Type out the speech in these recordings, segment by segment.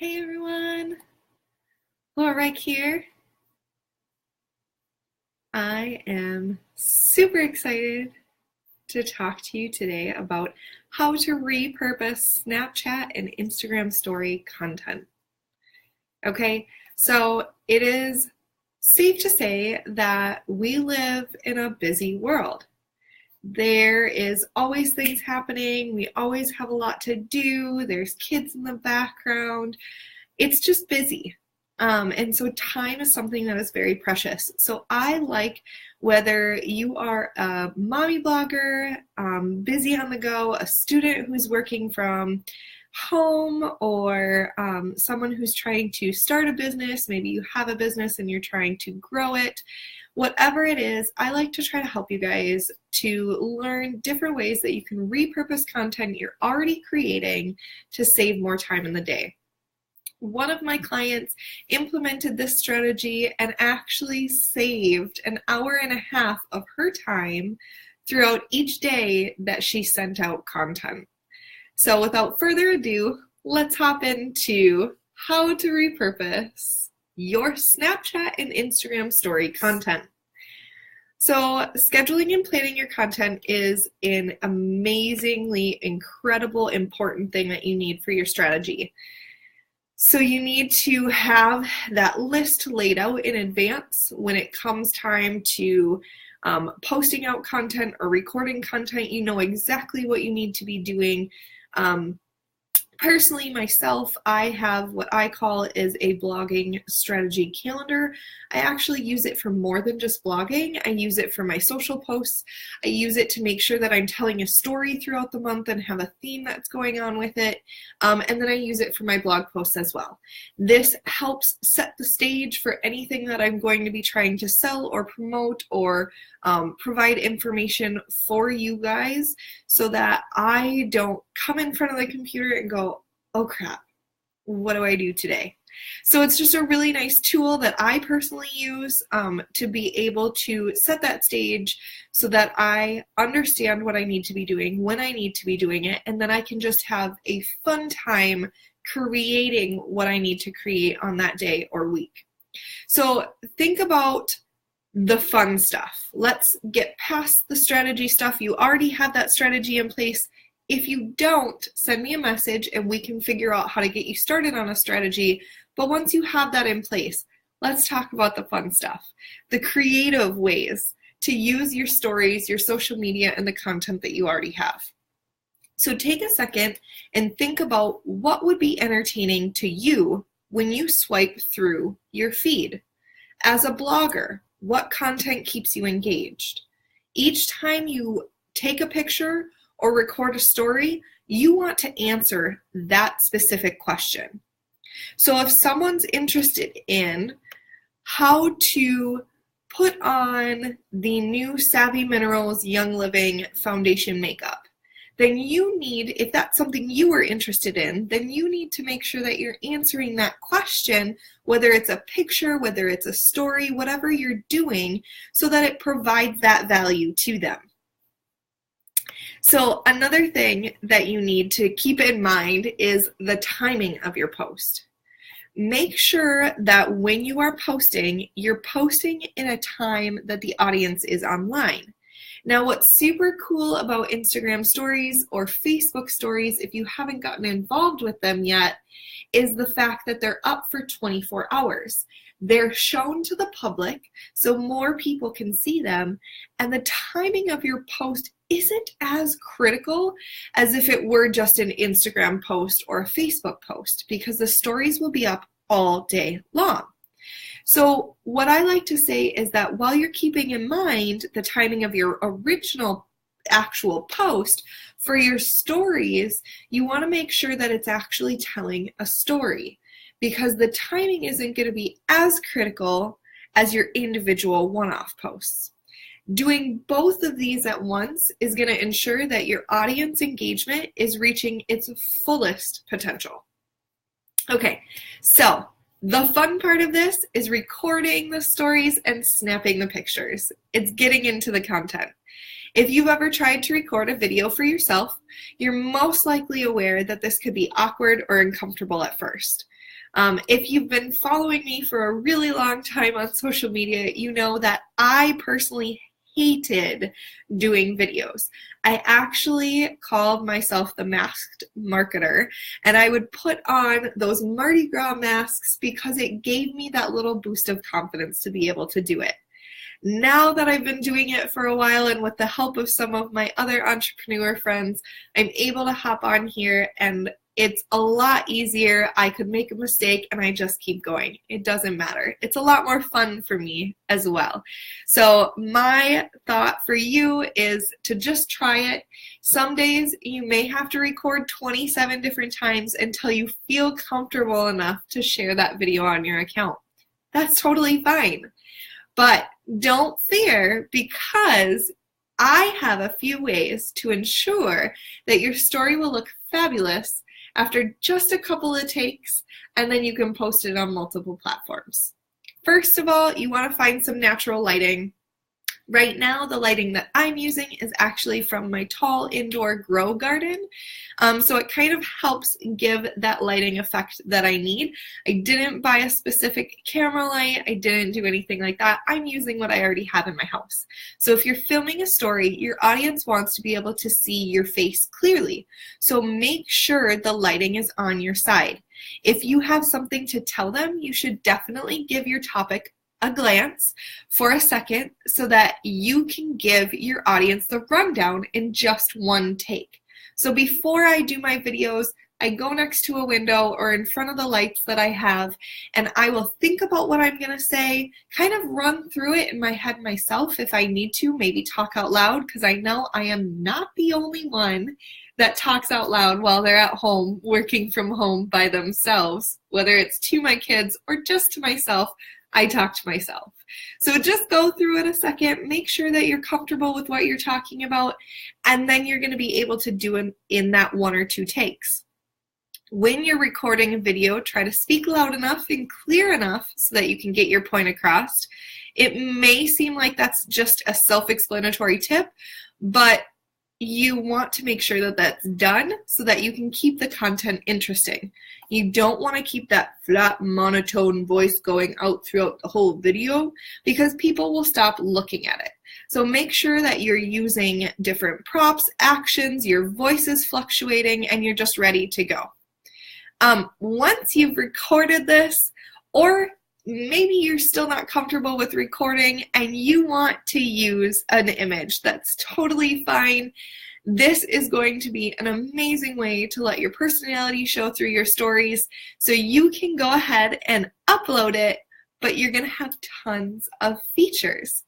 Hey everyone, Laura here. I am super excited to talk to you today about how to repurpose Snapchat and Instagram story content. Okay, so it is safe to say that we live in a busy world. There is always things happening. We always have a lot to do. There's kids in the background. It's just busy. And so time is something that is very precious. So I like whether you are a mommy blogger, busy on the go, a student who's working from home, or someone who's trying to start a business. Maybe you have a business and you're trying to grow it. Whatever it is, I like to try to help you guys to learn different ways that you can repurpose content you're already creating to save more time in the day. One of my clients implemented this strategy and actually saved an hour and a half of her time throughout each day that she sent out content. So without further ado, let's hop into how to repurpose your Snapchat and Instagram story content. So scheduling and planning your content is an amazingly incredible, important thing that you need for your strategy. So you need to have that list laid out in advance when it comes time to posting out content or recording content. You know exactly what you need to be doing. Personally, myself, I have what I call is a blogging strategy calendar. I actually use it for more than just blogging. I use it for my social posts. I use it to make sure that I'm telling a story throughout the month and have a theme that's going on with it. And then I use it for my blog posts as well. This helps set the stage for anything that I'm going to be trying to sell or promote or provide information for you guys so that I don't come in front of the computer and go, oh crap, what do I do today? So it's just a really nice tool that I personally use to be able to set that stage so that I understand what I need to be doing, when I need to be doing it, and then I can just have a fun time creating what I need to create on that day or week. So think about the fun stuff. Let's get past the strategy stuff. You already have that strategy in place. If you don't, send me a message and we can figure out how to get you started on a strategy. But once you have that in place, let's talk about the fun stuff, the creative ways to use your stories, your social media, and the content that you already have. So take a second and think about what would be entertaining to you when you swipe through your feed. As a blogger, what content keeps you engaged? Each time you take a picture or record a story, you want to answer that specific question. So if someone's interested in how to put on the new Savvy Minerals Young Living foundation makeup, then you need, if that's something you are interested in, then you need to make sure that you're answering that question, whether it's a picture, whether it's a story, whatever you're doing, so that it provides that value to them. So another thing that you need to keep in mind is the timing of your post. Make sure that when you are posting, you're posting in a time that the audience is online. Now, what's super cool about Instagram stories or Facebook stories, if you haven't gotten involved with them yet, is the fact that they're up for 24 hours. They're shown to the public so more people can see them, and the timing of your post isn't as critical as if it were just an Instagram post or a Facebook post, because the stories will be up all day long. So what I like to say is that while you're keeping in mind the timing of your original actual post, for your stories, you want to make sure that it's actually telling a story, because the timing isn't going to be as critical as your individual one-off posts. Doing both of these at once is going to ensure that your audience engagement is reaching its fullest potential. Okay, so the fun part of this is recording the stories and snapping the pictures. It's getting into the content. If you've ever tried to record a video for yourself, you're most likely aware that this could be awkward or uncomfortable at first. If you've been following me for a really long time on social media, you know that I personally hated doing videos. I actually called myself the masked marketer, and I would put on those Mardi Gras masks because it gave me that little boost of confidence to be able to do it. Now that I've been doing it for a while, and with the help of some of my other entrepreneur friends, I'm able to hop on here and it's a lot easier. I could make a mistake and I just keep going. It doesn't matter. It's a lot more fun for me as well. So my thought for you is to just try it. Some days you may have to record 27 different times until you feel comfortable enough to share that video on your account. That's totally fine. But don't fear, because I have a few ways to ensure that your story will look fabulous after just a couple of takes, and then you can post it on multiple platforms. First of all, you want to find some natural lighting. Right now, the lighting that I'm using is actually from my tall indoor grow garden. So it kind of helps give that lighting effect that I need. I didn't buy a specific camera light. I didn't do anything like that. I'm using what I already have in my house. So if you're filming a story, your audience wants to be able to see your face clearly. So make sure the lighting is on your side. If you have something to tell them, you should definitely give your topic a glance for a second so that you can give your audience the rundown in just one take. So before I do my videos, I go next to a window or in front of the lights that I have, and I will think about what I'm going to say, kind of run through it in my head myself if I need to, maybe talk out loud, because I know I am not the only one that talks out loud while they're at home working from home by themselves. Whether it's to my kids or just to myself, I talk to myself. So just go through it a second, make sure that you're comfortable with what you're talking about, and then you're going to be able to do it in that 1 or 2 takes. When you're recording a video, try to speak loud enough and clear enough so that you can get your point across. It may seem like that's just a self-explanatory tip, but you want to make sure that that's done so that you can keep the content interesting. You don't want to keep that flat, monotone voice going out throughout the whole video because people will stop looking at it. So make sure that you're using different props, actions, your voice is fluctuating, and you're just ready to go. Once you've recorded this, or maybe you're still not comfortable with recording and you want to use an image, that's totally fine. This is going to be an amazing way to let your personality show through your stories, so you can go ahead and upload it, but you're going to have tons of features.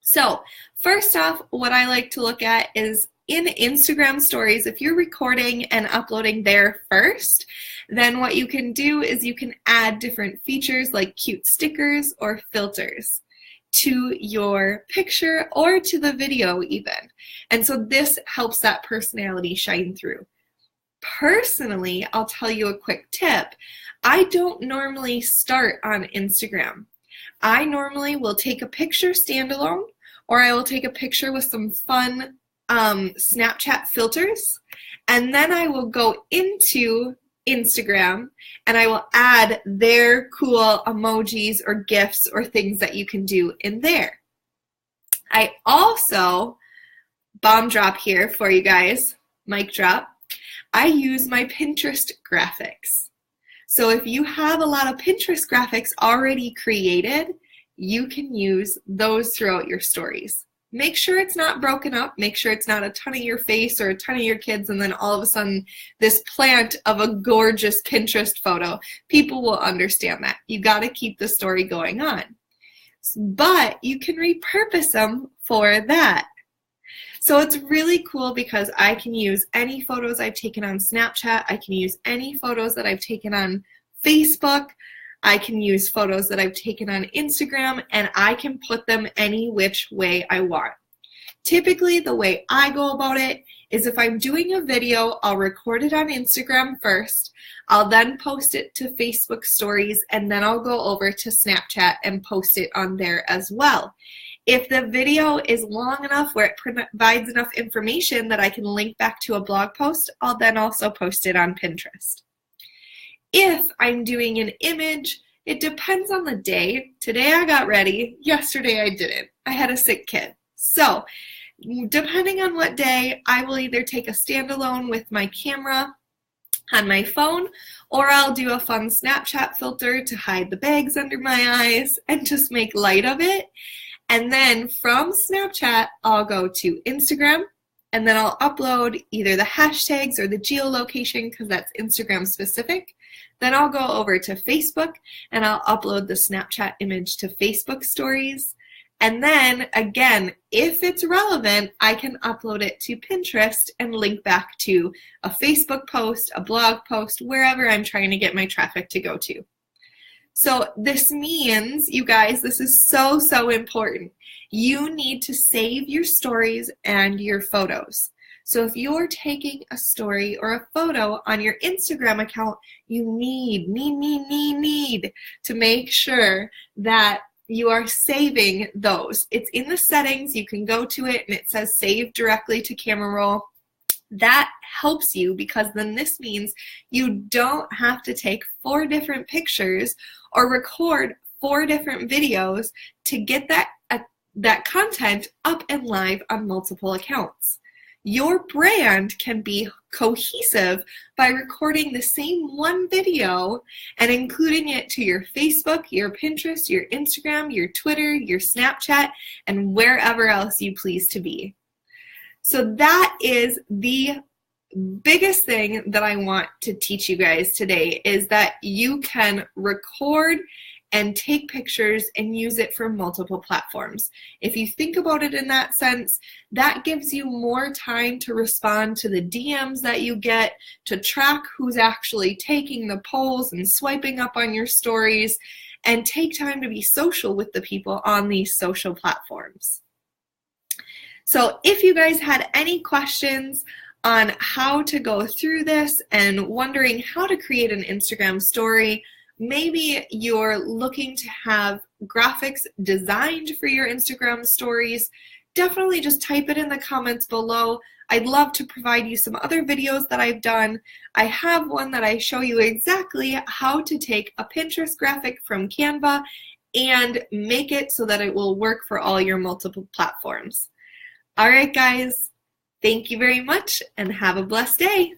So first off, what I like to look at is in Instagram stories, if you're recording and uploading there first, then what you can do is you can add different features like cute stickers or filters to your picture or to the video even. And so this helps that personality shine through. Personally, I'll tell you a quick tip. I don't normally start on Instagram. I normally will take a picture standalone, or I will take a picture with some fun Snapchat filters, and then I will go into Instagram and I will add their cool emojis or GIFs or things that you can do in there. I also, bomb drop here for you guys, mic drop, I use my Pinterest graphics. So if you have a lot of Pinterest graphics already created, you can use those throughout your stories. Make sure it's not broken up. Make sure it's not a ton of your face or a ton of your kids and then all of a sudden this plant of a gorgeous Pinterest photo. People will understand that. You got to keep the story going on. But you can repurpose them for that. So it's really cool because I can use any photos I've taken on Snapchat. I can use any photos that I've taken on Facebook. I can use photos that I've taken on Instagram, and I can put them any which way I want. Typically, the way I go about it is if I'm doing a video, I'll record it on Instagram first. I'll then post it to Facebook stories, and then I'll go over to Snapchat and post it on there as well. If the video is long enough where it provides enough information that I can link back to a blog post, I'll then also post it on Pinterest. If I'm doing an image, it depends on the day. Today I got ready. Yesterday I didn't. I had a sick kid. So depending on what day, I will either take a standalone with my camera on my phone, or I'll do a fun Snapchat filter to hide the bags under my eyes and just make light of it. And then from Snapchat, I'll go to Instagram, and then I'll upload either the hashtags or the geolocation because that's Instagram specific. Then I'll go over to Facebook and I'll upload the Snapchat image to Facebook stories. And then again, if it's relevant, I can upload it to Pinterest and link back to a Facebook post, a blog post, wherever I'm trying to get my traffic to go to. So this means, you guys, this is so, so important. You need to save your stories and your photos. So if you're taking a story or a photo on your Instagram account, you need to make sure that you are saving those. It's in the settings. You can go to it and it says save directly to camera roll. That helps you because then this means you don't have to take 4 different pictures or record 4 different videos to get that content up and live on multiple accounts. Your brand can be cohesive by recording the same one video and including it to your Facebook, your Pinterest, your Instagram, your Twitter, your Snapchat, and wherever else you please to be. So that is the biggest thing that I want to teach you guys today, is that you can record and take pictures and use it for multiple platforms. If you think about it in that sense, that gives you more time to respond to the DMs that you get, to track who's actually taking the polls and swiping up on your stories, and take time to be social with the people on these social platforms. So if you guys had any questions on how to go through this and wondering how to create an Instagram story, maybe you're looking to have graphics designed for your Instagram stories, definitely just type it in the comments below. I'd love to provide you some other videos that I've done. I have one that I show you exactly how to take a Pinterest graphic from Canva and make it so that it will work for all your multiple platforms. All right, guys, thank you very much and have a blessed day.